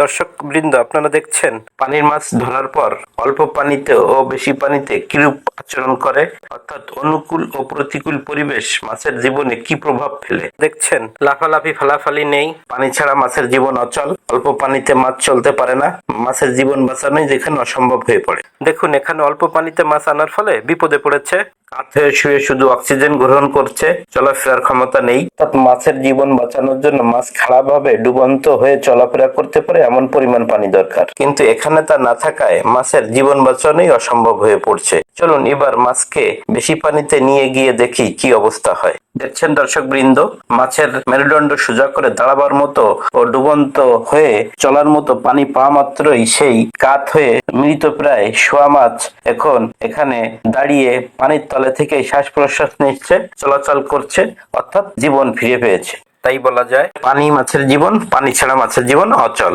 দর্শক বৃন্দ, আপনারা দেখছেন পানির মাছ ধরার পর অল্প পানিতে ও বেশি পানিতে কিরূপ আচরণ করে, অর্থাৎ অনুকূল ও প্রতিকূল পরিবেশ মাছের জীবনে কি প্রভাব ফেলে। দেখছেন লাফালাফি ফালাফালি নেই, পানি ছাড়া মাছের জীবন অচল। অল্প পানিতে মাছ চলতে পারে না, মাছের জীবন বাঁচানোই যেখানে অসম্ভব হয়ে পড়ে। দেখুন, এখানে অল্প পানিতে মাছ আনার ফলে বিপদে পড়েছে। কাত হয়ে শুয়ে শুধু অক্সিজেন গ্রহণ করছে, চলাফেরার ক্ষমতা নেই। অর্থাৎ মাছের জীবন বাঁচানোর জন্য মাছ খারাপভাবে ডুবন্ত হয়ে চলাফেরা করতে পারে এমন পরিমাণ পানি দরকার, কিন্তু এখানে তা না থাকায় মাছের জীবন বাঁচানোই অসম্ভব হয়ে পড়ছে। চলুন এবার মাছকে বেশি পানিতে নিয়ে গিয়ে দেখি কি অবস্থা হয়। দেখছেন দর্শক বৃন্দ, মাছের মেরুদণ্ড সোজা করে দাঁড়াবার মতো ও ডুবন্ত হয়ে চলার মতো পানি পাওয়া মাত্রই সেই কাত হয়ে মৃত প্রায় শোয়া মাছ এখন এখানে দাঁড়িয়ে পানির তলে থেকে শ্বাস প্রশ্বাস নিচ্ছে, চলাচল করছে, অর্থাৎ জীবন ফিরে পেয়েছে। তাই বলা যায় পানি মাছের জীবন, পানি ছাড়া মাছের জীবন অচল।